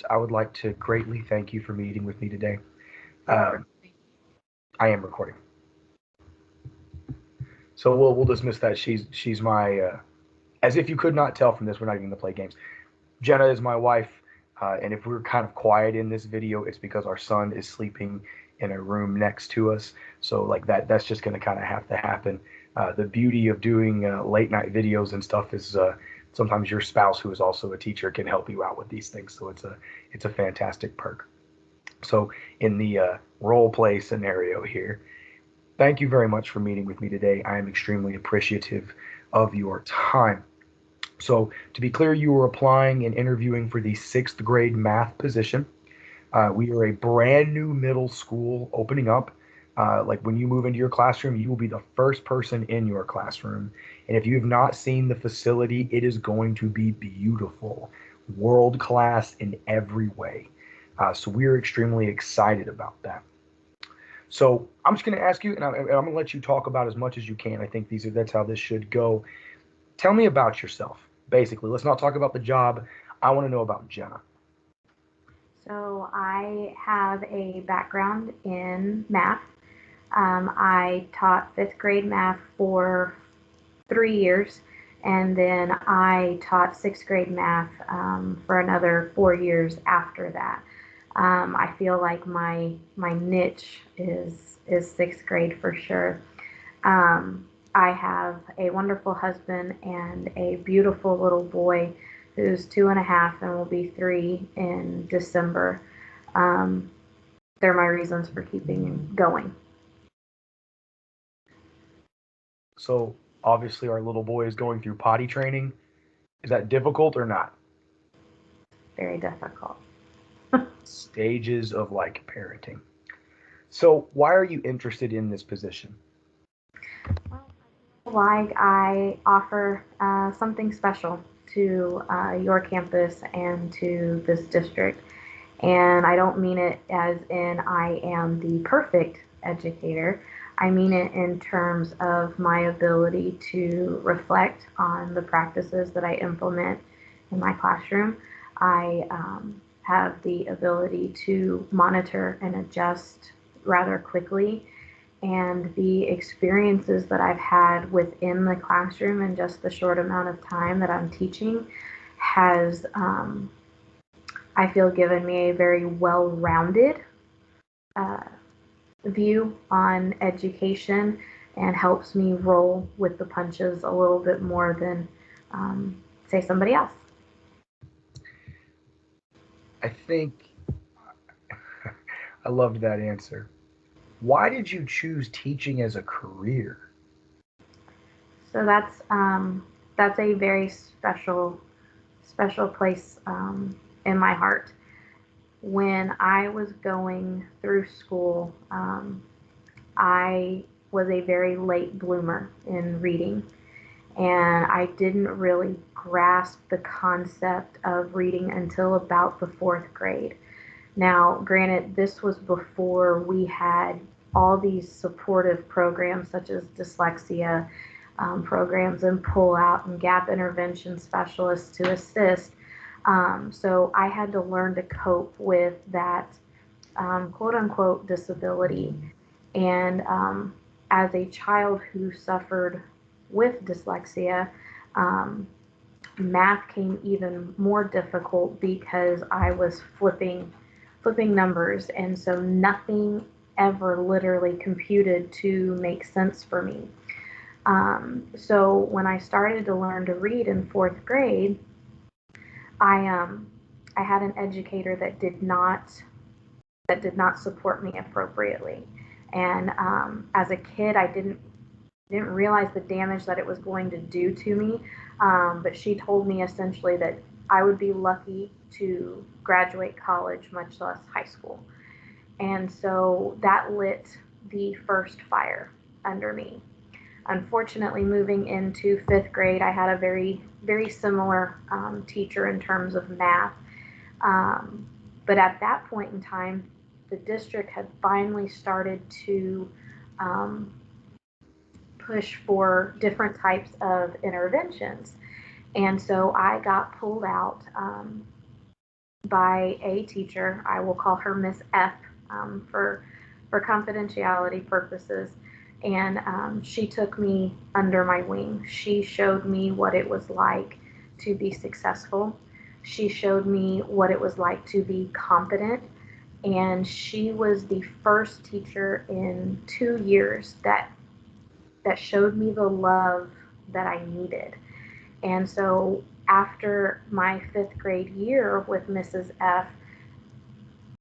I would like to greatly thank you for meeting with me today. Uh, I am recording, so we'll dismiss that. She's my as if you could not tell from this, we're not even gonna play games. Jenna is my wife, and if we're kind of quiet in this video, it's because our son is sleeping in a room next to us. So like that's just gonna kind of have to happen. The beauty of doing late night videos and stuff is sometimes your spouse, who is also a teacher, can help you out with these things. So it's a fantastic perk. So in the role play scenario here, thank you very much for meeting with me today. I am extremely appreciative of your time. So to be clear, you are applying and interviewing for the sixth grade math position. We are a brand new middle school opening up. Like when you move into your classroom, you will be the first person in your classroom. And if you have not seen the facility, it is going to be beautiful, world class in every way. So we are extremely excited about that. So I'm just going to ask you, and I'm going to let you talk about as much as you can. I think that's how this should go. Tell me about yourself, basically. Let's not talk about the job. I want to know about Jenna. So I have a background in math. I taught fifth grade math for 3 years, and then I taught sixth grade math for another 4 years after that. I feel like my niche is sixth grade for sure. I have a wonderful husband and a beautiful little boy who's 2.5 and will be 3 in December. Um, they're my reasons for keeping going. So obviously, our little boy is going through potty training. Is that difficult or not? Very difficult. Stages of like parenting. So why are you interested in this position? Like I offer something special to your campus and to this district. And I don't mean it as in I am the perfect educator. I mean it in terms of my ability to reflect on the practices that I implement in my classroom. I have the ability to monitor and adjust rather quickly, and the experiences that I've had within the classroom in just the short amount of time that I'm teaching has, I feel, given me a very well rounded uh, view on education and helps me roll with the punches a little bit more than, say, somebody else. I think I loved that answer. Why did you choose teaching as a career? So that's a very special place in my heart. When I was going through school, I was a very late bloomer in reading, and I didn't really grasp the concept of reading until about the fourth grade. Now, granted, this was before we had all these supportive programs such as dyslexia programs and pull out and gap intervention specialists to assist. So I had to learn to cope with that quote unquote disability. And as a child who suffered with dyslexia, um, math came even more difficult because I was flipping numbers, and so nothing ever literally computed to make sense for me. So when I started to learn to read in fourth grade, I um, I had an educator that did not support me appropriately, and as a kid, I didn't realize the damage that it was going to do to me. But she told me essentially that I would be lucky to graduate college, much less high school. And so that lit the first fire under me. Unfortunately, moving into fifth grade, I had a very similar teacher in terms of math. Um, but at that point in time, the district had finally started to um, push for different types of interventions. And so I got pulled out by a teacher. I will call her Miss F, for confidentiality purposes. And she took me under my wing. She showed me what it was like to be successful. She showed me what it was like to be competent. And she was the first teacher in 2 years that showed me the love that I needed. And so after my fifth grade year with Mrs. F,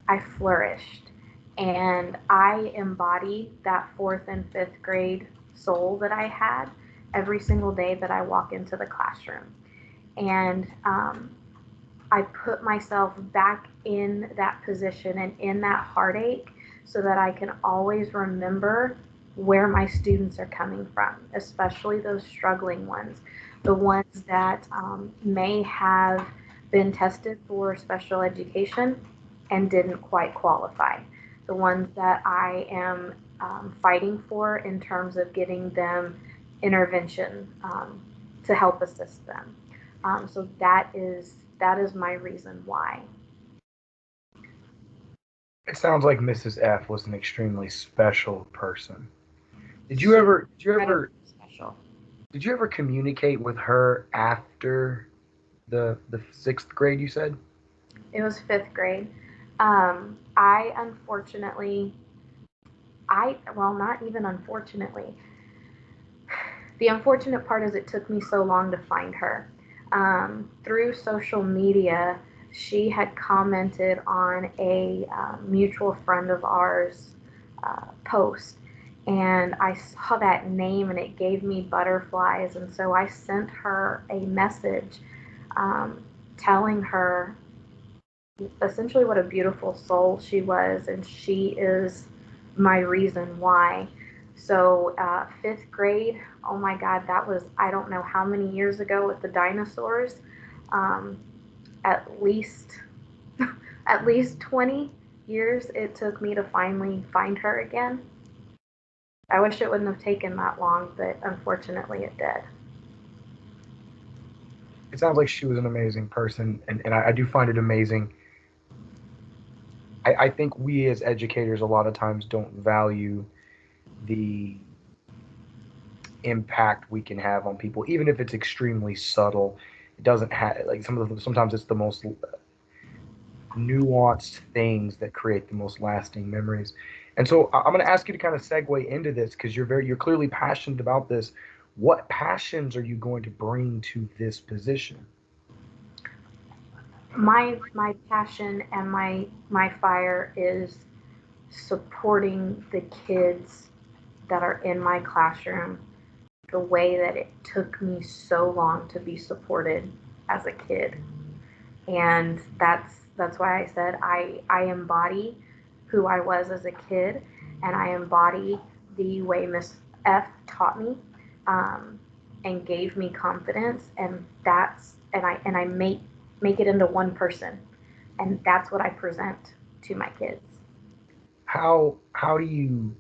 I flourished, and I embody that fourth and fifth grade soul that I had every single day that I walk into the classroom. And I put myself back in that position and in that heartache so that I can always remember where my students are coming from, especially those struggling ones, the ones that may have been tested for special education and didn't quite qualify, the ones that I am fighting for in terms of getting them intervention to help assist them. So that is my reason why. It sounds like Mrs. F was an extremely special person. Did you She was ever did you incredibly ever special. did you ever communicate with her after the sixth grade, you said? It was fifth grade. I unfortunately, I well, not even unfortunately. The unfortunate part is it took me so long to find her. Through social media, she had commented on a mutual friend of ours post, and I saw that name and it gave me butterflies. And so I sent her a message um, telling her essentially what a beautiful soul she was, and she is my reason why. So, fifth grade, oh my God, that was, I don't know how many years ago with the dinosaurs. Um, at least, at least 20 years it took me to finally find her again. I wish it wouldn't have taken that long, but unfortunately it did. It sounds like she was an amazing person, and I do find it amazing. I think we as educators a lot of times don't value the impact we can have on people, even if it's extremely subtle. It doesn't have like sometimes it's the most nuanced things that create the most lasting memories. And so I'm going to ask you to kind of segue into this because you're clearly passionate about this. What passions are you going to bring to this position? My passion and my fire is supporting the kids that are in my classroom the way that it took me so long to be supported as a kid. And that's why I said I embody who I was as a kid, and I embody the way Miss F taught me, um, and gave me confidence, and I make it into one person, and that's what I present to my kids. How do you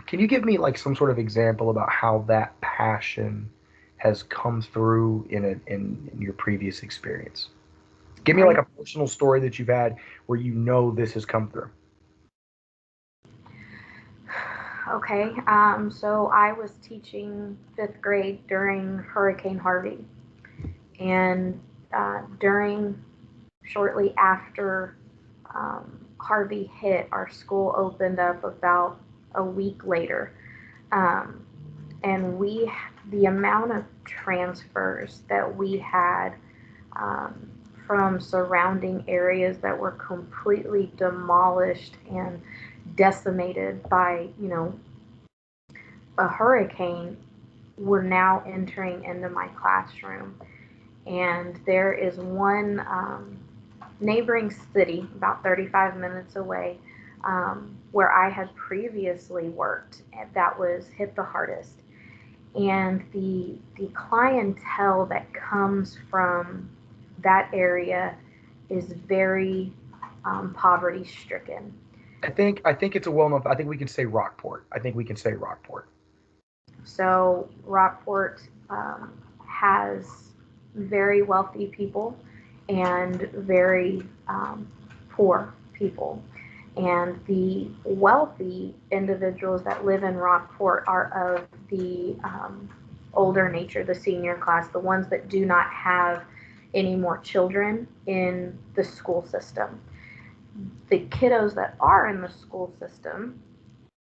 can you give me like some sort of example about how that passion has come through in your previous experience? Give me Are like you a personal story that you've had where you know this has come through. okay? So I was teaching fifth grade during Hurricane Harvey, and during shortly after Harvey hit, our school opened up about a week later. Um, and the amount of transfers that we had um, from surrounding areas that were completely demolished and decimated by, a hurricane were now entering into my classroom. And there is one neighboring city about 35 minutes away where I had previously worked that was hit the hardest. And the clientele that comes from that area is very poverty stricken. I think it's a well known. I think we can say Rockport. I think we can say Rockport. So Rockport has very wealthy people, and very poor people. And the wealthy individuals that live in Rockport are of the older nature, the senior class, the ones that do not have any more children in the school system. The kiddos that are in the school system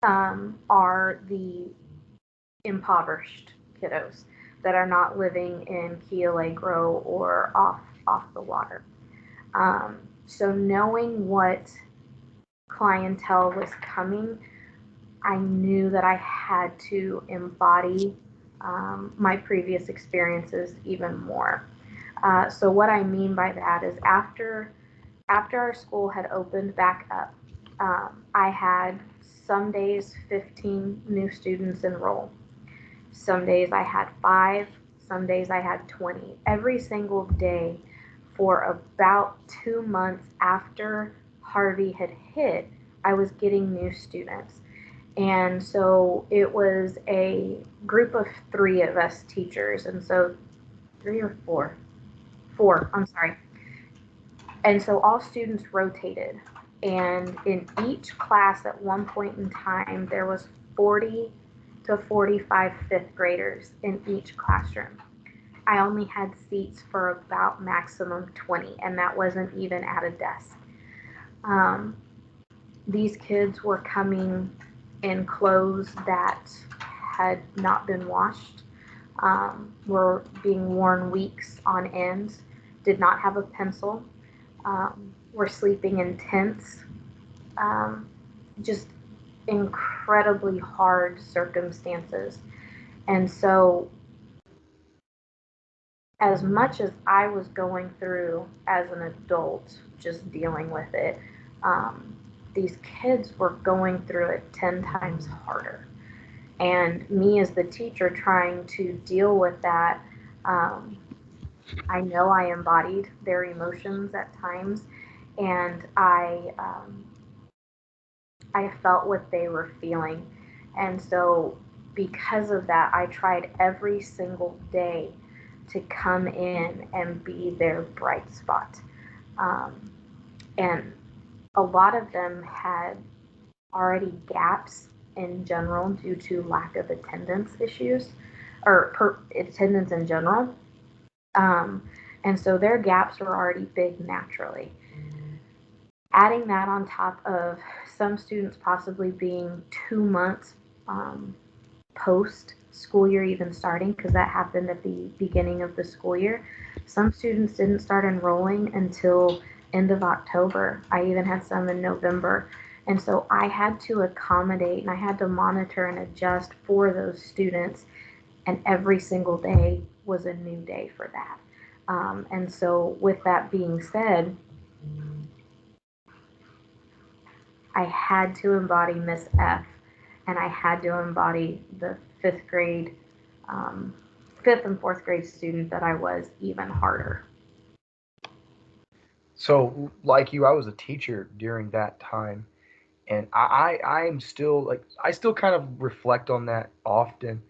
are the impoverished kiddos that are not living in Key Allegro or off the water. So knowing what clientele was coming, I knew that I had to embody my previous experiences even more. So what I mean by that is after our school had opened back up, I had some days 15 new students enroll. Some days I had 5, some days I had 20. Every single day for about 2 months after Harvey had hit, I was getting new students. And so it was a group of 3 of us teachers. And so 3 or 4? 4, I'm sorry. And so all students rotated. And in each class at one point in time, there was 40 to 45 fifth graders in each classroom. I only had seats for about maximum 20, and that wasn't even at a desk. Um, these kids were coming in clothes that had not been washed, were being worn weeks on end, did not have a pencil, were sleeping in tents, just incredibly hard circumstances. And so, as much as I was going through as an adult, just dealing with it, um, these kids were going through it 10 times harder. And me, as the teacher, trying to deal with that, um, I know I embodied their emotions at times, and I felt what they were feeling. And so, because of that, I tried every single day to come in and be their bright spot. Um, and a lot of them had already gaps in general due to lack of attendance issues or attendance in general. Um, and so their gaps were already big naturally. Adding that on top of some students possibly being 2 months um, post school year even starting, because that happened at the beginning of the school year. Some students didn't start enrolling until end of October. I even had some in November. And so I had to accommodate and I had to monitor and adjust for those students. And every single day was a new day for that. And so, with that being said, I had to embody Miss F, and I had to embody the fifth grade, um, fifth and fourth grade student that I was even harder. So, like you, I was a teacher during that time, and I'm still like I still kind of reflect on that often,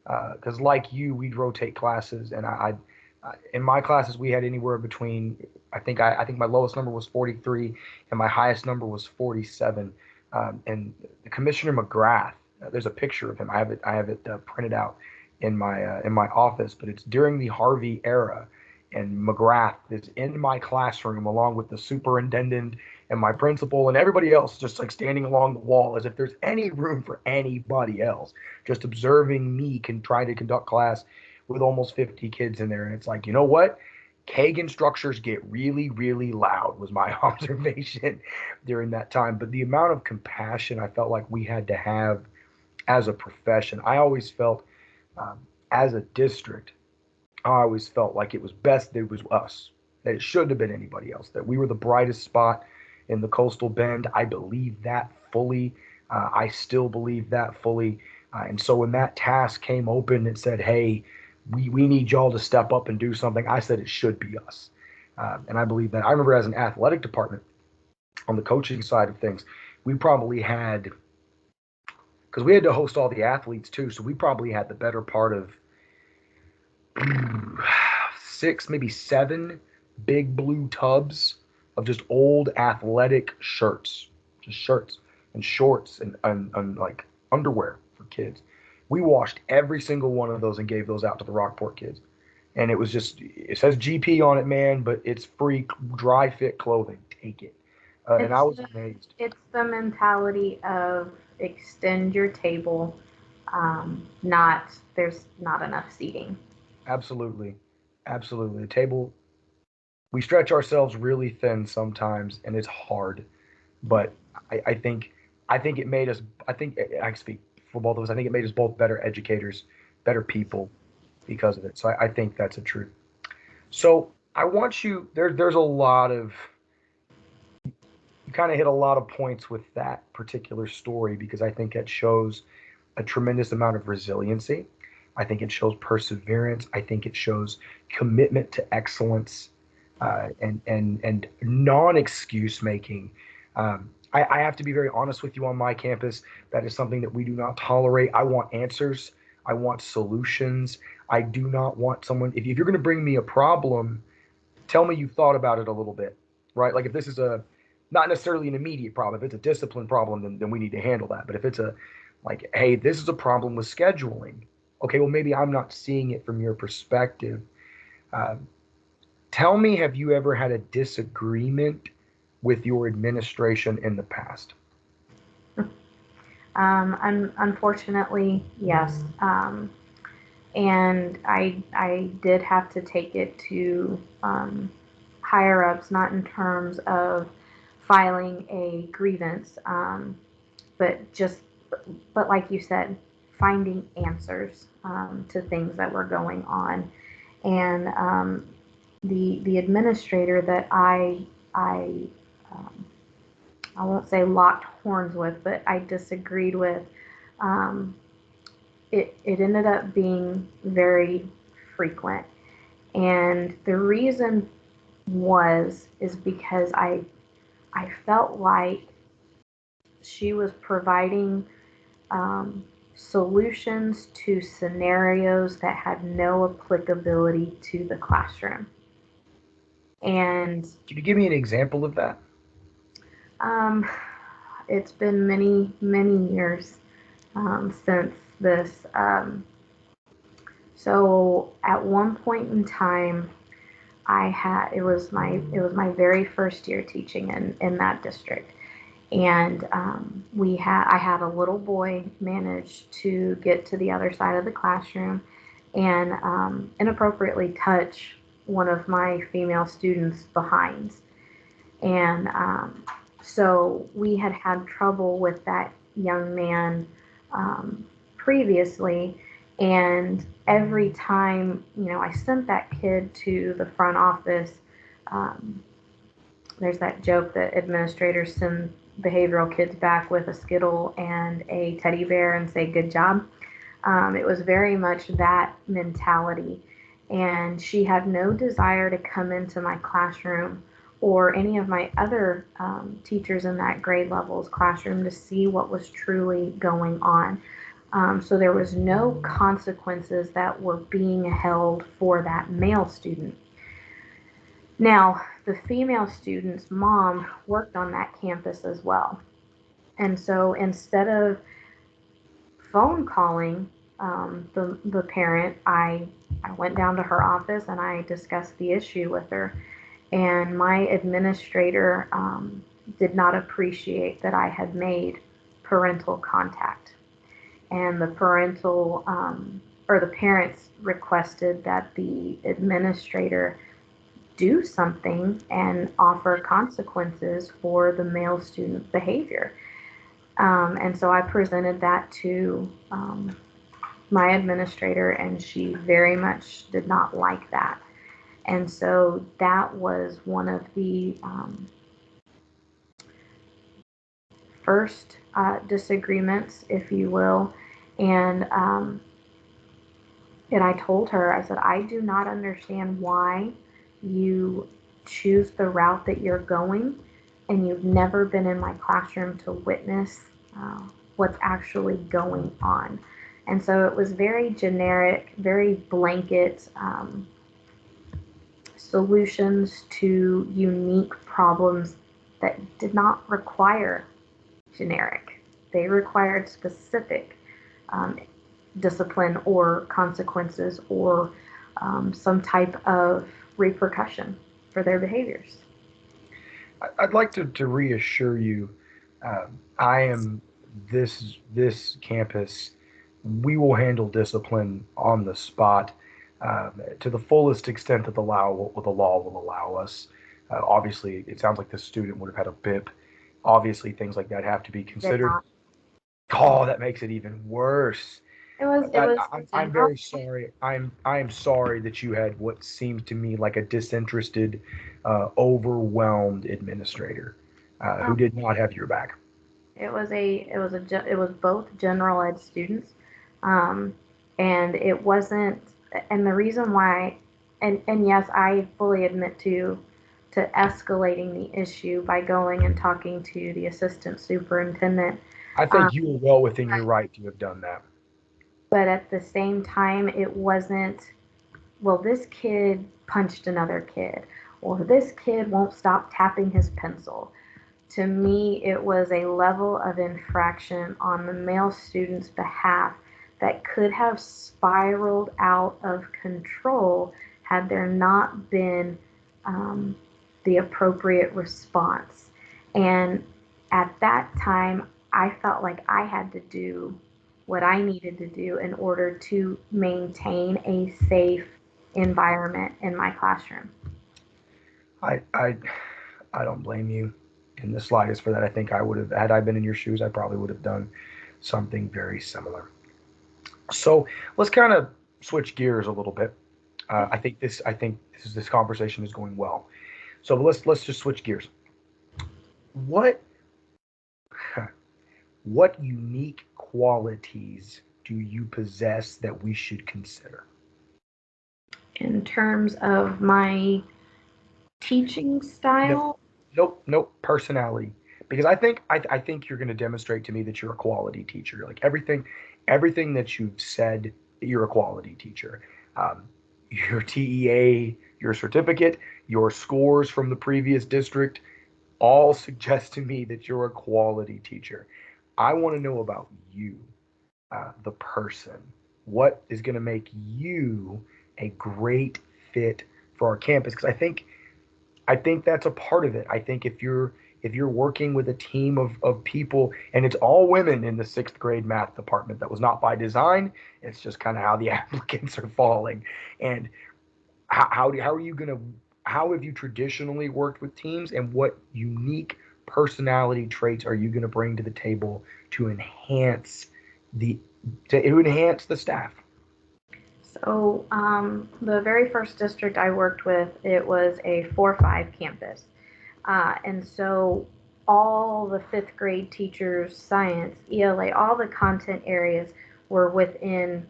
because like you, we'd rotate classes, and in my classes we had anywhere between I think my lowest number was 43, and my highest number was 47, and the Commissioner McGrath. There's a picture of him. I have it printed out in my office, but it's during the Harvey era, and McGrath is in my classroom along with the superintendent and my principal and everybody else just like standing along the wall as if there's any room for anybody else, just observing me can try to conduct class with almost 50 kids in there. And it's like, you know what? Kagan structures get really, really loud, was my observation during that time. But the amount of compassion I felt like we had to have as a profession, I always felt as a district, I always felt like it was best that it was us, that it shouldn't have been anybody else, that we were the brightest spot in the coastal bend. I believe that fully. I still believe that fully. And so when that task came open and said, hey, we need y'all to step up and do something, I said it should be us. And I believe that. I remember as an athletic department on the coaching side of things, we probably had, because we had to host all the athletes too, so we probably had the better part of 6, maybe 7 big blue tubs of just old athletic shirts, just shirts and shorts and like underwear for kids. We washed every single one of those and gave those out to the Rockport kids. And it was just, it says GP on it, man, but it's free dry fit clothing. Take it. And I It's was just, amazed. it's the mentality of extend your table, not there's not enough seating. Absolutely. Absolutely. The table, we stretch ourselves really thin sometimes, and it's hard. But I think it made us. I think I speak for both of us. I think it made us both better educators, better people because of it. So I think that's a truth. So I want you there. There's a lot of you kind of hit a lot of points with that particular story because I think it shows a tremendous amount of resiliency. I think it shows perseverance. I think it shows commitment to excellence and non-excuse making. I have to be very honest with you on my campus. That is something that we do not tolerate. I want answers. I want solutions. I do not want someone. If you're going to bring me a problem, tell me you've thought about it a little bit, right? Like if this is a not necessarily an immediate problem, if it's a discipline problem, then we need to handle that. But if it's a like, hey, this is a problem with scheduling. Okay, well maybe I'm not seeing it from your perspective. Uh, Tell me, have you ever had a disagreement with your administration in the past? Unfortunately, yes. And I did have to take it to higher ups, not in terms of filing a grievance, but just but like you said, finding answers to things that were going on, and the administrator that I um, I won't say locked horns with, but I disagreed with. Um, it ended up being very frequent. And the reason is because I felt like she was providing um, solutions to scenarios that had no applicability to the classroom. And Can you give me an example of that? um, it's been many, many years since this. So at one point in time, it was my very first year teaching in that district, and I had a little boy manage to get to the other side of the classroom and inappropriately touch one of my female students behind, and so we had had trouble with that young man um, previously. And every time, I sent that kid to the front office, um, there's that joke that administrators send behavioral kids back with a Skittle and a teddy bear and say, good job. It was very much that mentality. And she had no desire to come into my classroom or any of my other teachers in that grade level's classroom to see what was truly going on. So there was no consequences that were being held for that male student. Now, the female student's mom worked on that campus as well. And so instead of phone calling the parent, I went down to her office and I discussed the issue with her. And my administrator did not appreciate that I had made parental contact. And the parents requested that the administrator do something and offer consequences for the male student behavior. And so I presented that to my administrator, and she very much did not like that. And so that was one of the first disagreements, if you will. And and I told her, I said, I do not understand why you choose the route that you're going, and you've never been in my classroom to witness uh, what's actually going on. And so it was very generic, very blanket solutions to unique problems that did not require generic. They required specific um, discipline or consequences or some type of repercussion for their behaviors. I'd like to reassure you, I am this campus. We will handle discipline on the spot to the fullest extent that the law will allow us. Obviously, it sounds like the student would have had a BIP. Obviously, things like that have to be Did considered. not. Oh, that makes it even worse. It was I'm general. very sorry. I am sorry that you had what seems to me like a disinterested, overwhelmed administrator who did not have your back. It was both general ed students, um, and it wasn't. And the reason why, and yes, I fully admit to escalating the issue by going and talking to the assistant superintendent. I Um, think you were well within your right to have done that. but at the same time, it wasn't. Well, this kid punched another kid, or this kid won't stop tapping his pencil. To me, it was a level of infraction on the male student's behalf that could have spiraled out of control had there not been um, the appropriate response. And at that time, I felt like I had to do what I needed to do in order to maintain a safe environment in my classroom. I I I don't blame you in the slightest for that. I think I would have, had I been in your shoes, I probably would have done something very similar. So let's kind of switch gears a little bit. I think this conversation is going well. So let's just switch gears. What what unique qualities do you possess that we should consider? In terms of my teaching No, style. nope, nope. Personality, because I think you're going to demonstrate to me that you're a quality teacher. Like everything that you've said, you're a quality teacher. Um, your TEA, your certificate, your scores from the previous district, all suggest to me that you're a quality teacher. I want to know about you, the person. What is going to make you a great fit for our campus? Because I think that's a part of it. I think if you're working with a team of people and it's all women in the sixth grade math department, that was not by design. It's just kind of how the applicants are falling. And how are you gonna how have you traditionally worked with teams, and what unique personality traits are you going to bring to the table to the enhance the staff? So, the very first district I worked with, it was a 4-5 campus. And so all the fifth grade teachers, science, ELA, all the content areas were within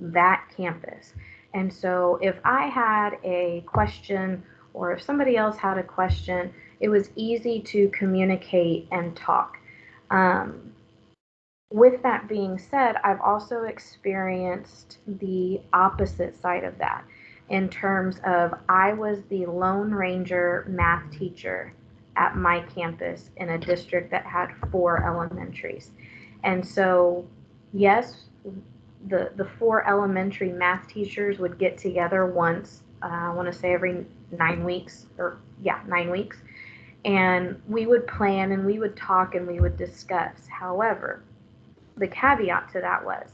that campus. And so if I had a question or if somebody else had a question, it was easy to communicate and talk. Um, with that being said, I've also experienced the opposite side of that in terms of I was the Lone Ranger math teacher at my campus in a district that had 4 elementaries. And so, yes, the 4 elementary math teachers would get together once, I want to say every 9 weeks, or yeah, 9 weeks, and we would plan and we would talk and we would discuss. However, the caveat to that was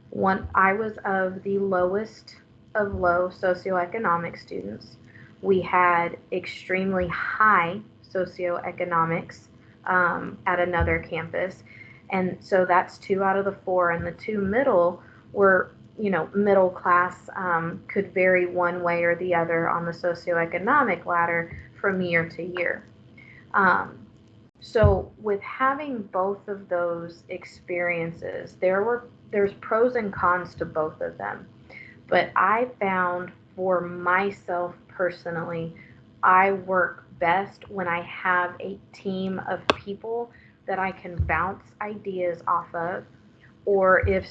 one, I was of the lowest of low socioeconomic students. We had extremely high socioeconomics at another campus. And so that's 2 out of the 4. And the 2 middle were, middle class, could vary one way or the other on the socioeconomic ladder from year to year. Um, so with having both of those experiences, there's pros and cons to both of them. But I found for myself personally, I work best when I have a team of people that I can bounce ideas off of, or if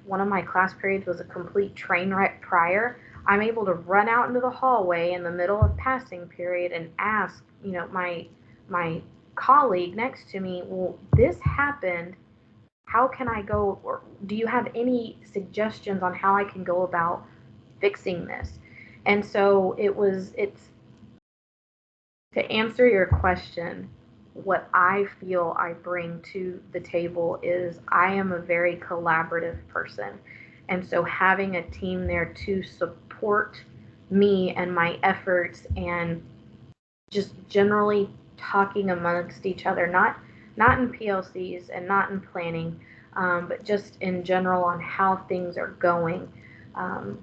one of my class periods was a complete train wreck prior, I'm able to run out into the hallway in the middle of passing period and ask, my colleague next to me, well, this happened. How can I go, or do you have any suggestions on how I can go about fixing this? And so it's to answer your question, what I feel I bring to the table is I am a very collaborative person. And so having a team there to support me and my efforts and just generally talking amongst each other, not in PLCs and not in planning, but just in general on how things are going, um,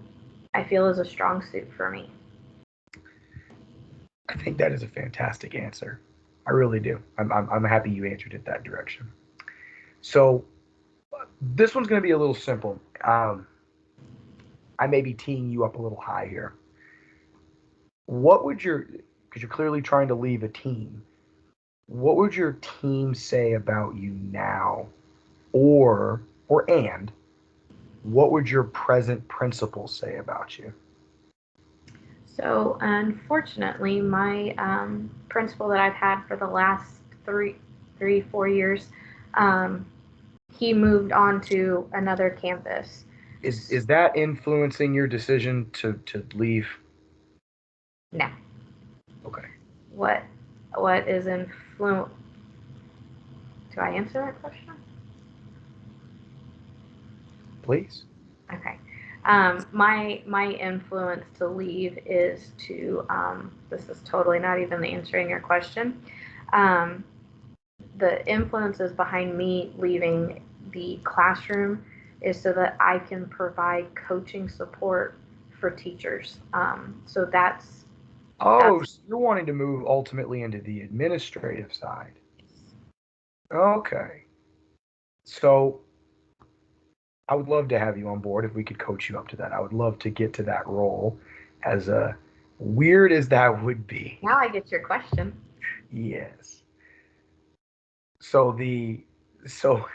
I feel is a strong suit for me. I think that is a fantastic answer. I really do. I'm happy you answered it that direction. So this one's going to be a little simple. I may be teeing you up a little high here. What would because you're clearly trying to leave a team, what would your team say about you now? And what would your present principals say about you? So, unfortunately, my principal that I've had for the last 4 years, um, he moved on to another campus. Is that influencing your decision to leave? No. Okay. What what is influence? Do I answer that question? Please. Okay. My influence to leave is to this is totally not even answering your question. Um, the influences behind me leaving the classroom is so that I can provide coaching support for teachers. So Oh, that's so you're wanting to move ultimately into the administrative side. Okay. So I would love to have you on board if we could coach you up to that. I would love to get to that role, as weird as that would be. now I get your question. Yes. So the so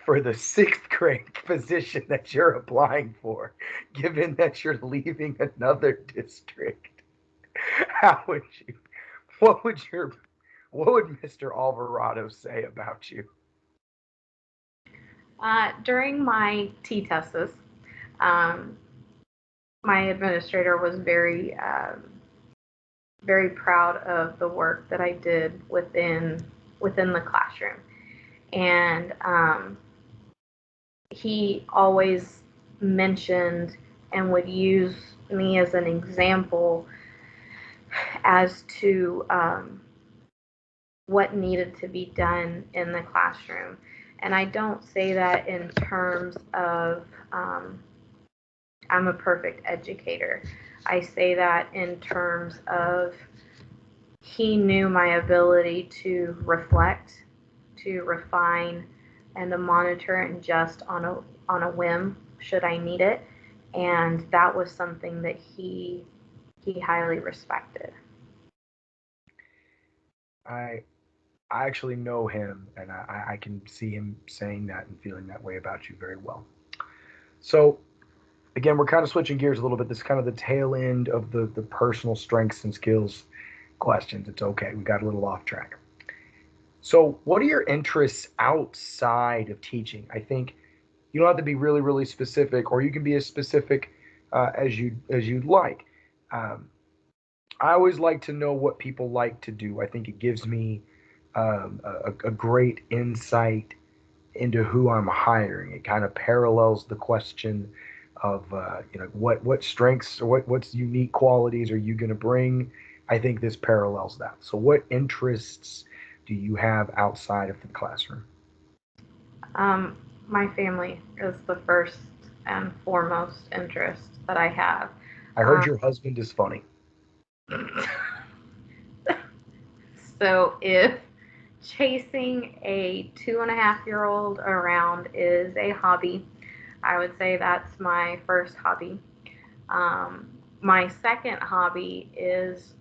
for the sixth grade position that you're applying for, given that you're leaving another district, how would you? What would your? What would Mr. Alvarado say about you? During my T-tests, um, my administrator was very proud of the work that I did within the classroom, and he always mentioned and would use me as an example as to what needed to be done in the classroom. And I don't say that in terms of I'm a perfect educator. I say that in terms of he knew my ability to reflect, to refine, and to monitor and adjust on a whim should I need it, and that was something that he highly respected. I I actually know him, and I can see him saying that and feeling that way about you very well. So again, we're kind of switching gears a little bit. This is kind of the tail end of the personal strengths and skills questions. It's okay. We got a little off track. So, what are your interests outside of teaching? I think you don't have to be really, really specific, or you can be as specific as you'd like. Um, I always like to know what people like to do. I think it gives me a great insight into who I'm hiring. It kind of parallels the question of what strengths or what's unique qualities are you going to bring. I think this parallels that. So, what interests do you have outside of the classroom? My family is the first and foremost interest that I have. I heard Um, your husband is funny. so if chasing a 2.5-year old around is a hobby, I would say that's my first hobby. My second hobby is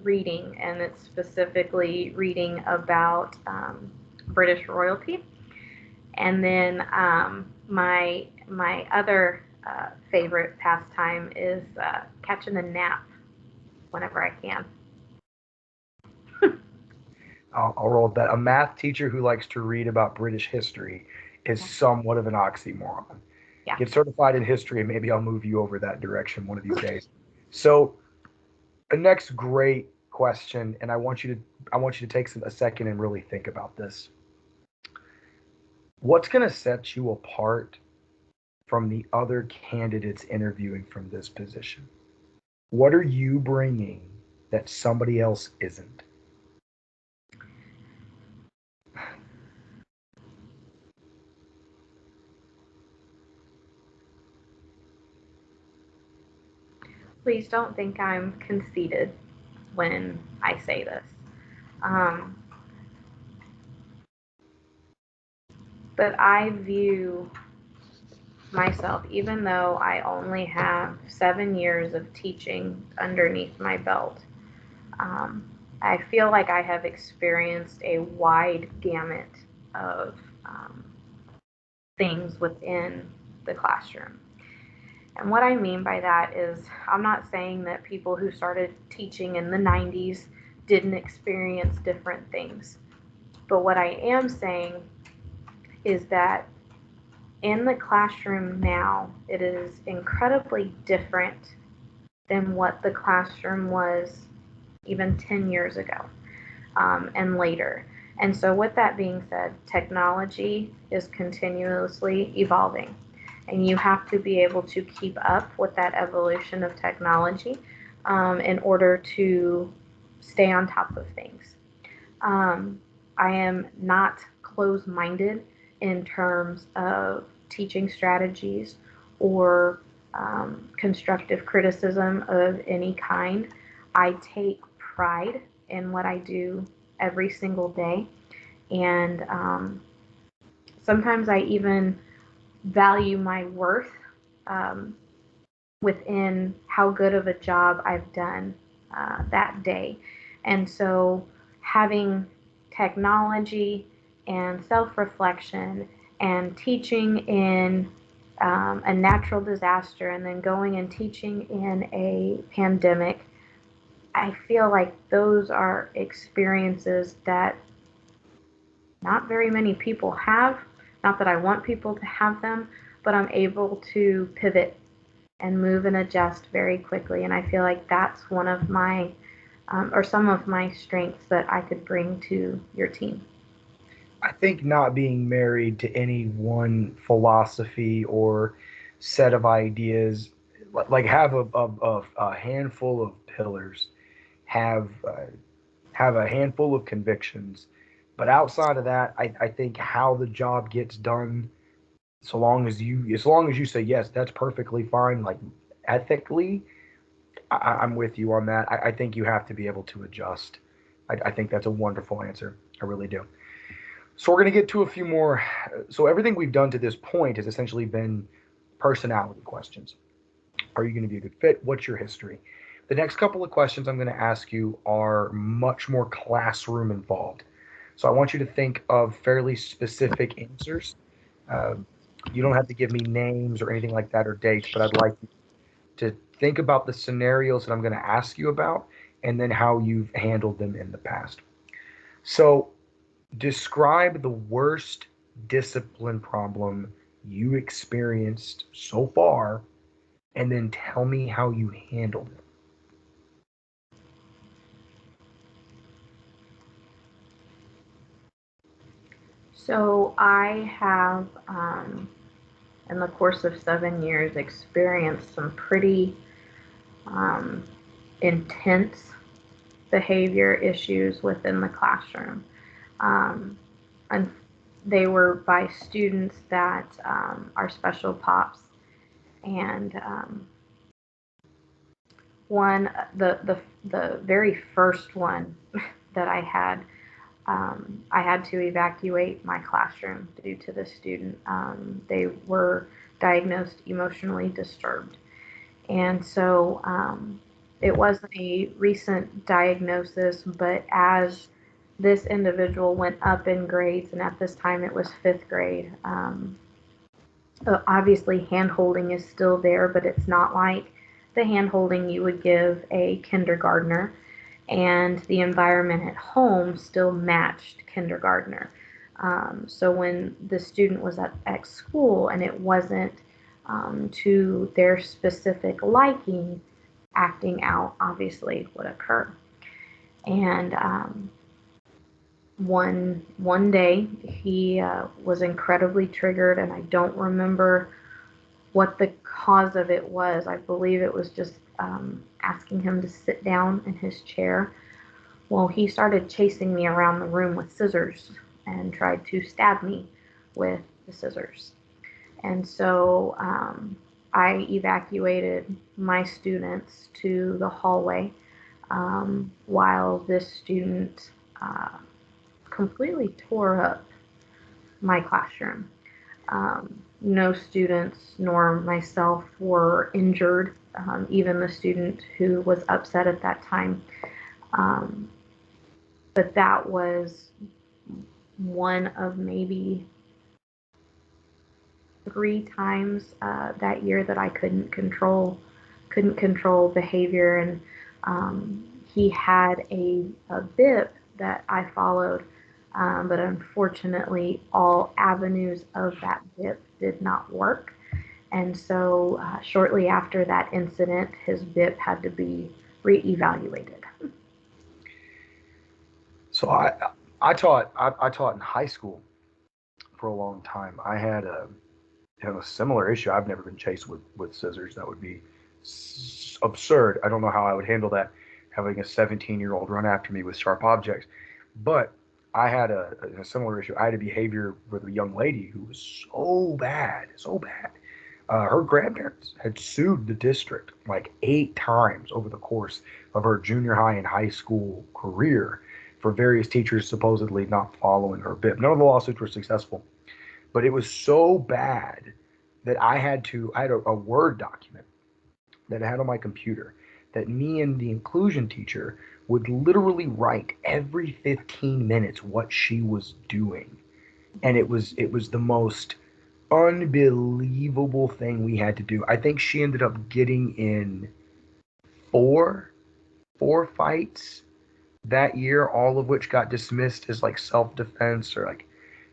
reading, and it's specifically reading about British royalty. And then my other favorite pastime is catching a nap whenever I can. I'll roll with that. A math teacher who likes to read about British history is somewhat of an oxymoron. Yeah. Get certified in history, and maybe I'll move you over that direction one of these days. So, the next great question, and I want you to take a second and really think about this. What's going to set you apart from the other candidates interviewing from this position? What are you bringing that somebody else isn't? Please don't think I'm conceited when I say this. Um, but I view myself, even though I only have 7 years of teaching underneath my belt, um, I feel like I have experienced a wide gamut of um, things within the classroom. And what I mean by that is, I'm not saying that people who started teaching in the 90s didn't experience different things. But what I am saying is that in the classroom now, it is incredibly different than what the classroom was even 10 years ago, and later. And so, with that being said, technology is continuously evolving, and you have to be able to keep up with that evolution of technology in order to stay on top of things. Um, I am not closed minded in terms of teaching strategies or constructive criticism of any kind. I take pride in what I do every single day. And sometimes I even value my worth um, within how good of a job I've done that day. And so having technology and self reflection and teaching in a natural disaster and then going and teaching in a pandemic, I feel like those are experiences that not very many people have. Not that I want people to have them, but I'm able to pivot and move and adjust very quickly. And I feel like that's one of my, or some of my strengths that I could bring to your team. I think not being married to any one philosophy or set of ideas, like have a handful of pillars, have have a handful of convictions, but outside of that, I think how the job gets done, as long as you say yes, that's perfectly fine. Like ethically, I'm with you on that. I think you have to be able to adjust. I think that's a wonderful answer. I really do. So we're going to get to a few more. So everything we've done to this point has essentially been personality questions. Are you going to be a good fit? What's your history? The next couple of questions I'm going to ask you are much more classroom involved. So I want you to think of fairly specific answers. Uh, you don't have to give me names or anything like that or dates, but I'd like you to think about the scenarios that I'm going to ask you about and then how you've handled them in the past. So describe the worst discipline problem you experienced so far, and then tell me how you handled it. So I have, in the course of 7 years, experienced some pretty um, intense behavior issues within the classroom. Um, and they were by students that are special pops. And one, the very first one that I had to evacuate my classroom due to the student. They were diagnosed emotionally disturbed. And so it wasn't a recent diagnosis, but as this individual went up in grades, and at this time it was fifth grade, Obviously, hand holding is still there, but it's not like the hand holding you would give a kindergartner, and the environment at home still matched kindergartner. So when the student was at school and it wasn't to their specific liking, acting out obviously would occur. And one day he was incredibly triggered, and I don't remember what the cause of it was. I believe it was just asking him to sit down in his chair. Well, he started chasing me around the room with scissors and tried to stab me with the scissors. And so I evacuated my students to the hallway while this student completely tore up my classroom. No students nor myself were injured, even the student who was upset at that time. Um, but that was one of maybe 3 times that year that I couldn't control behavior. And he had a bip that I followed, but unfortunately all avenues of that bip did not work. And so shortly after that incident, his bip had to be reevaluated. So I taught in high school for a long time. I had a similar issue. I've never been chased with scissors. That would be absurd. I don't know how I would handle that, having a 17-year-old run after me with sharp objects. But I had a similar issue. I had a behavior with a young lady who was so bad, so bad. Her grandparents had sued the district like 8 times over the course of her junior high and high school career for various teachers supposedly not following her bib. None of the lawsuits were successful, but it was so bad that I had a Word document that I had on my computer that me and the inclusion teacher would literally write every 15 minutes what she was doing. And it was the most unbelievable thing we had to do. I think she ended up getting in four four fights that year, all of which got dismissed as like self-defense or like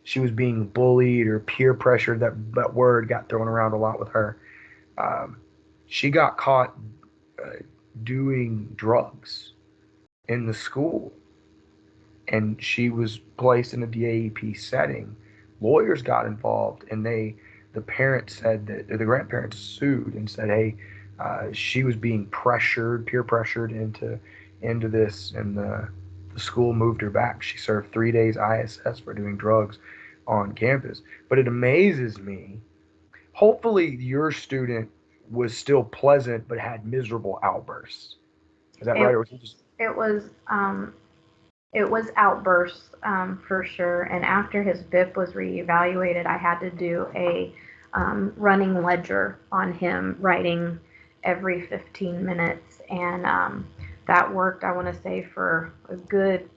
she was being bullied or peer pressured. That word got thrown around a lot with her. Um, she got caught uh, doing drugs in the school, and she was placed in a DAEP setting. Lawyers got involved, and the parents said that the grandparents sued and said, "Hey, she was being pressured, peer pressured into this, and the school moved her back. She served 3 days ISS for doing drugs on campus." But it amazes me. Hopefully, your student was still pleasant but had miserable outbursts. Is that right, It or was he just it was it was outbursts for sure. And after his BIP was reevaluated, I had to do a running ledger on him, writing every 15 minutes, and that worked. I want to say for a good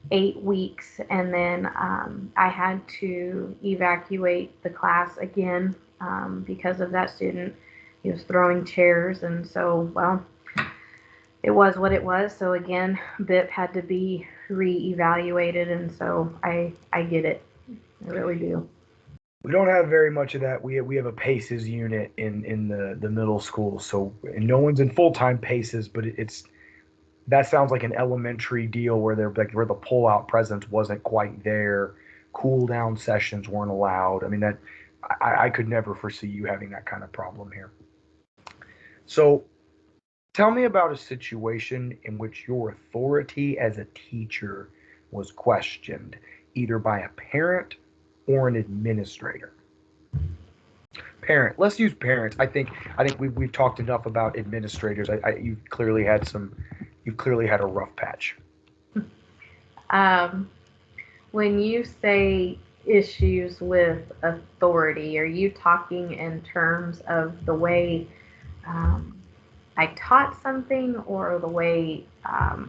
8 weeks, and then I had to evacuate the class again because of that student. He was throwing chairs, and so well, it was what it was. So again, BIP had to be re-evaluated, and so I get it. I really do. We don't have very much of that. We have a PACES unit in the middle school, so and no one's in full time PACES, but it's that sounds like an elementary deal where they're like where the pull out presence wasn't quite there, cool down sessions weren't allowed. I mean that I could never foresee you having that kind of problem here. So tell me about a situation in which your authority as a teacher was questioned, either by a parent or an administrator. Parent. Let's use parents. I think we've talked enough about administrators. You've clearly had a rough patch. Um, when you say issues with authority, are you talking in terms of the way um, I taught something, or the way a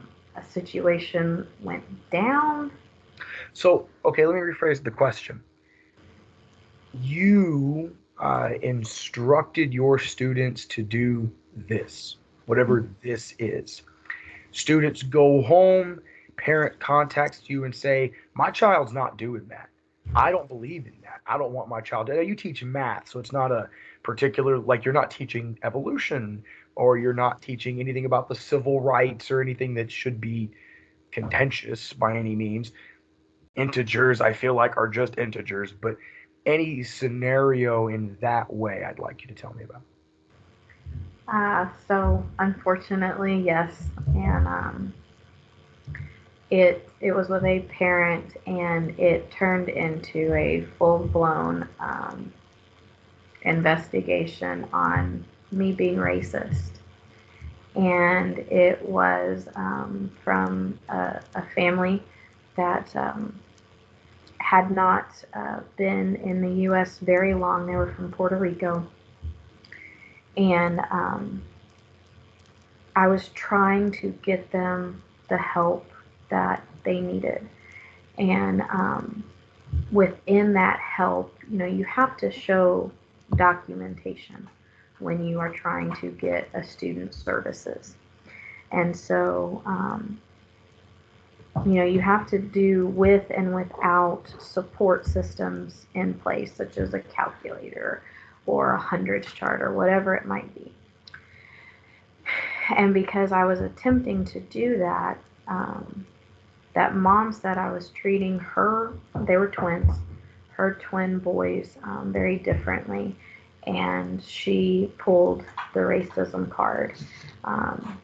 situation went down? So okay, let me rephrase the question. You instructed your students to do this, whatever this is. Students go home, parent contacts you and say, my child's not doing that. I don't believe in that. I don't want my child to. You teach math, so it's not a particular, like you're not teaching evolution or you're not teaching anything about the civil rights or anything that should be contentious by any means. Integers, I feel like, are just integers, but any scenario in that way, I'd like you to tell me about. So unfortunately, yes, and it was with a parent, and it turned into a full blown investigation on me being racist, and it was from a family that had not been in the U.S. very long. They were from Puerto Rico, and I was trying to get them the help that they needed. And within that help, you have to show documentation when you are trying to get a student's services. And so, you have to do with and without support systems in place, such as a calculator or a hundreds chart or whatever it might be. And because I was attempting to do that, that mom said I was treating her, they were twins, her twin boys very differently. And she pulled the racism card. Um,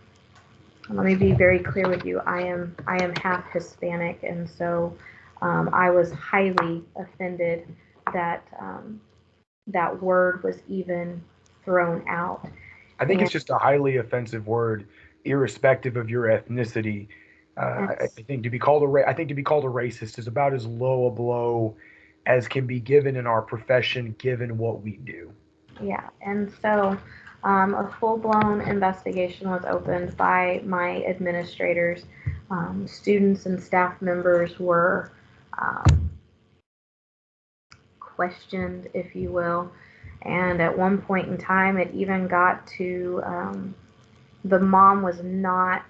Let me be very clear with you. I am half Hispanic, and so I was highly offended that that word was even thrown out. I think And, it's just a highly offensive word, irrespective of your ethnicity. and I think to be called I think to be called a racist is about as low a blow as can be given in our profession, given what we do. yeah, and so a full-blown investigation was opened by my administrators. Students and staff members were um, questioned, if you will. And at one point in time, it even got to the mom was not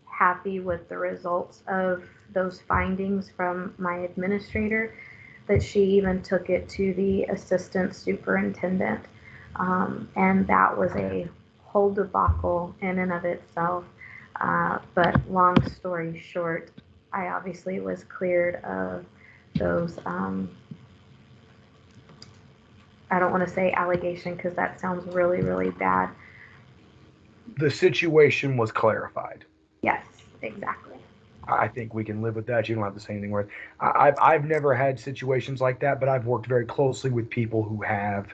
happy with the results of those findings from my administrator, that she even took it to the assistant superintendent. And that was a whole debacle in and of itself. But long story short, I obviously was cleared of those. I don't want to say allegation because that sounds really, really bad. The situation was clarified. Yes, exactly. I think we can live with that. You don't have to say anything worse. I've never had situations like that, but I've worked very closely with people who have.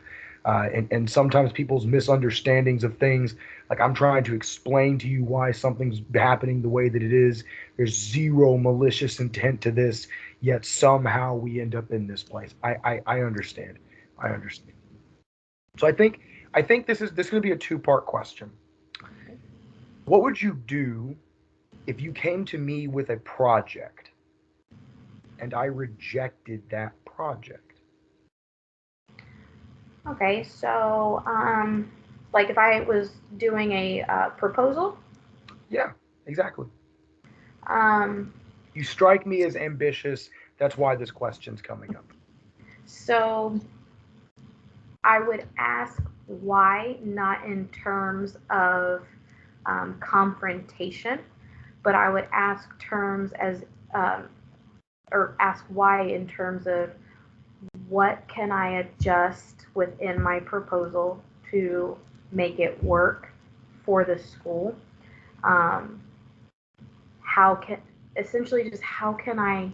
And sometimes people's misunderstandings of things, like I'm trying to explain to you why something's happening the way that it is. There's zero malicious intent to this, yet somehow we end up in this place. I understand. I understand. So I think this is going to be a two-part question. What would you do if you came to me with a project and I rejected that project? Okay, so like if I was doing a proposal, Yeah, exactly. um, You strike me as ambitious. That's why this question's coming up. so I would ask why, not in terms of confrontation, but I would ask terms as um, or ask why in terms of what can I adjust within my proposal to make it work for the school. Um, how can essentially just how can I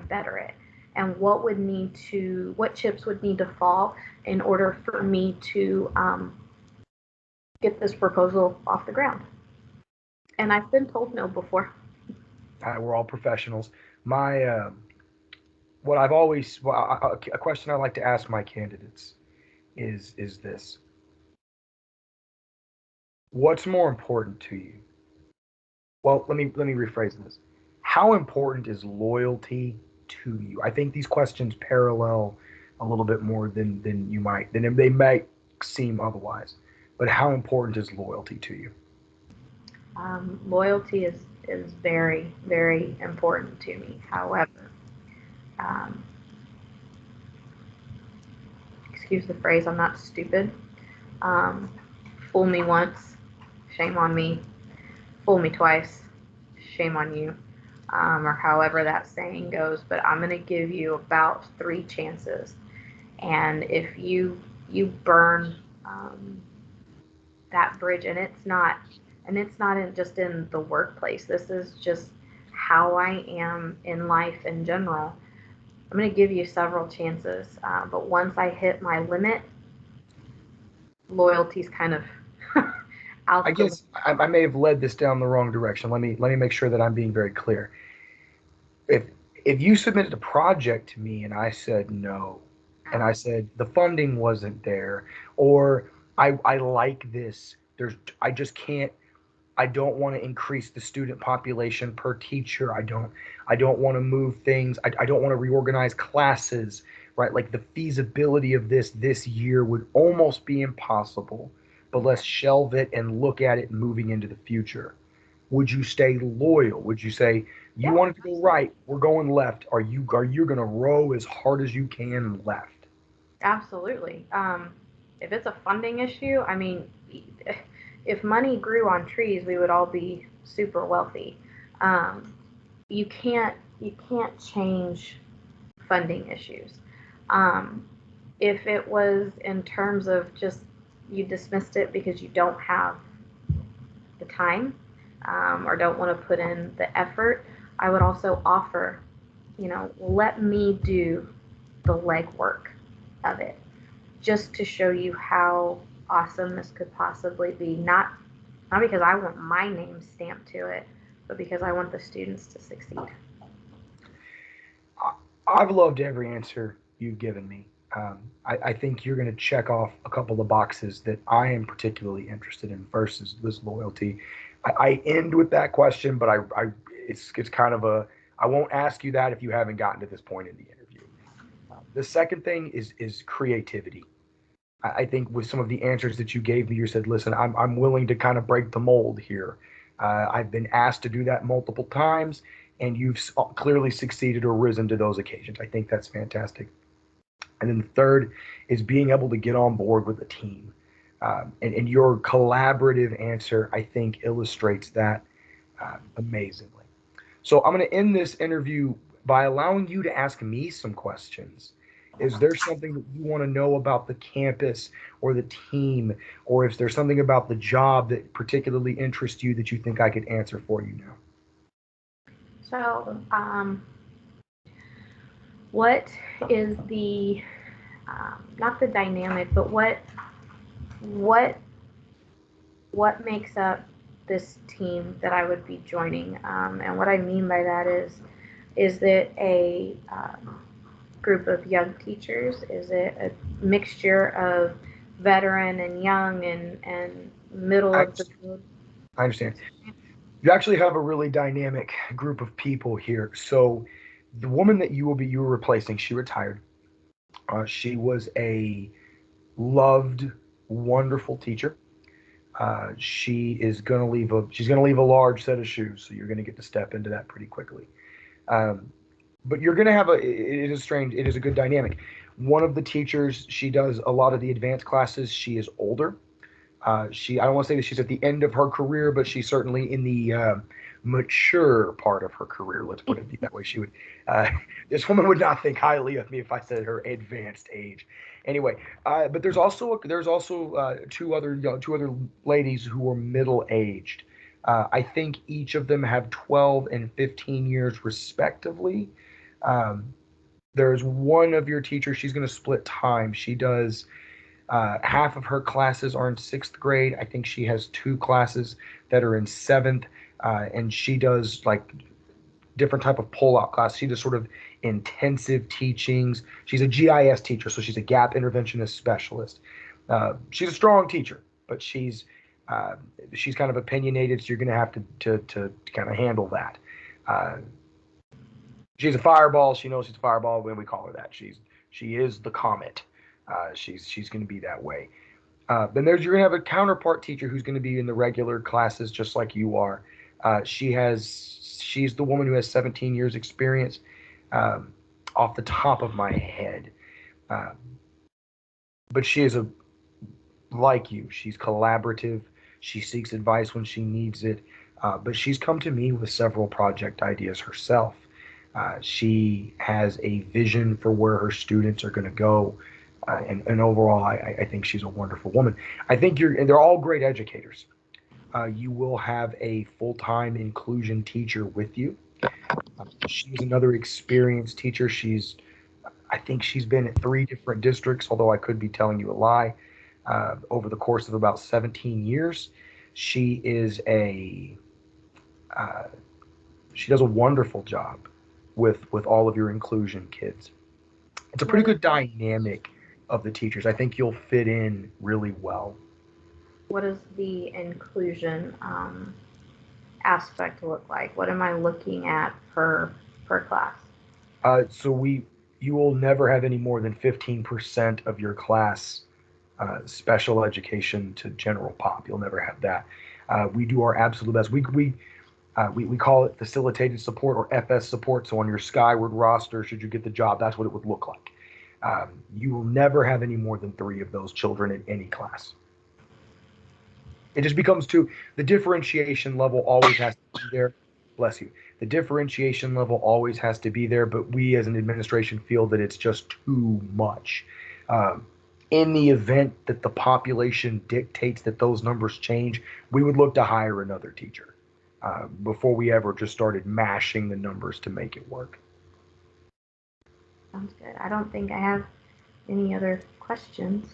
better it, and what chips would need to fall in order for me to get this proposal off the ground. And I've been told no before. We're all professionals. My what I've always well, a question I like to ask my candidates is this: what's more important to you? Well, let me rephrase this. How important is loyalty to you? I think these questions parallel a little bit more than they might seem otherwise. But how important is loyalty to you? Loyalty is very, very important to me. However, um, excuse the phrase, I'm not stupid. Um, fool me once, shame on me. Fool me twice, shame on you. Or however that saying goes. But I'm going to give you about three chances. And if you burn that bridge, and it's not just in the workplace. This is just how I am in life in general. I'm going to give you several chances, but once I hit my limit, loyalty's kind of I out the. guess I may have led this down the wrong direction. Let me make sure that I'm being very clear. If if you submitted a project to me and I said no, and I said the funding wasn't there, or I like this, I just can't. I don't want to increase the student population per teacher. I don't want to move things. I don't want to reorganize classes, right? Like the feasibility of this year would almost be impossible, but let's shelve it and look at it moving into the future. Would you stay loyal? Would you say you Yeah, want it to go right, we're going left? Are you going to row as hard as you can left? absolutely. If it's a funding issue, I mean, if money grew on trees, we would all be super wealthy. Um, you can't change funding issues. Um, if it was in terms of just you dismissed it because you don't have the time, or don't want to put in the effort, I would also offer, let me do the legwork of it just to show you how awesome this could possibly be. Not because I want my name stamped to it, but because I want the students to succeed. I've loved every answer you've given me. I think you're going to check off a couple of boxes that I am particularly interested in. First is this loyalty. I end with that question, but it's kind of a I won't ask you that if you haven't gotten to this point in the interview. The second thing is creativity. I think with some of the answers that you gave me, you said, "Listen, I'm willing to kind of break the mold here. I've been asked to do that multiple times, and you've clearly succeeded or risen to those occasions." I think that's fantastic. And then the third is being able to get on board with a team. And your collaborative answer, I think, illustrates that amazingly. So I'm going to end this interview by allowing you to ask me some questions. Is there something that you want to know about the campus or the team, or if there's something about the job that particularly interests you that you think I could answer for you now? So, what is the not the dynamic, but what what makes up this team that I would be joining? And what I mean by that is it a group of young teachers? Is it a mixture of veteran and young and middle I of the understand. field? I understand. You actually have a really dynamic group of people here. So the woman that you were replacing, she retired. She was a loved, wonderful teacher. She's gonna leave a large set of shoes, so you're gonna get to step into that pretty quickly. Um, but you're gonna have it is a good dynamic. One of the teachers, she does a lot of the advanced classes. She is older. I don't want to say that she's at the end of her career, but she's certainly in the mature part of her career. Let's put it that way. Uh, this woman would not think highly of me if I said her advanced age. Anyway, but there's also two other ladies who are middle aged. I think each of them have 12 and 15 years respectively. Um, there's one of your teachers. She's going to split time. She does half of her classes are in sixth grade. I think she has two classes that are in seventh, and she does like different type of pull-out class. She does sort of intensive teachings. She's a GIS teacher, so she's a gap interventionist specialist. She's a strong teacher, but uh, she's kind of opinionated, so you're going to have to kind of handle that. Uh, she's a fireball. She knows she's a fireball when we call her that. She's She is the comet. She's going to be that way. Then you're going to have a counterpart teacher who's going to be in the regular classes just like you are. She's the woman who has 17 years experience, um, off the top of my head. Uh, but she is a like you. She's collaborative. She seeks advice when she needs it. But she's come to me with several project ideas herself. She has a vision for where her students are going to go. And overall, I think she's a wonderful woman. I think and they're all great educators. You will have a full-time inclusion teacher with you. She's another experienced teacher. I think she's been at 3 different districts, although I could be telling you a lie, over the course of about 17 years. She is uh, she does a wonderful job with all of your inclusion kids. It's a What pretty is good dynamic of the teachers. I think you'll fit in really well. what does the inclusion aspect look like? What am I looking at per class? So you will never have any more than 15% of your class special education to general pop. You'll never have that. We do our absolute best. We call it facilitated support or FS support. So on your Skyward roster, should you get the job, that's what it would look like. You will never have any more than 3 of those children in any class. It just becomes the differentiation level always has to be there. Bless you. The differentiation level always has to be there, but we as an administration feel that it's just too much. Um, in the event that the population dictates that those numbers change, we would look to hire another teacher before we ever just started mashing the numbers to make it work. Sounds good. I don't think I have any other questions.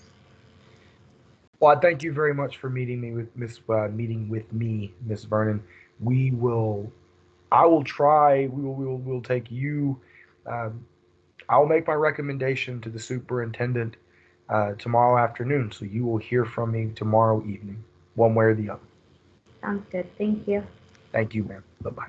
Well, I thank you very much for meeting with me, Miss Vernon. We will I will try. We'll take you. Um, I'll make my recommendation to the superintendent tomorrow afternoon, so you will hear from me tomorrow evening, one way or the other. Sounds good. Thank you. Thank you, ma'am. Bye bye.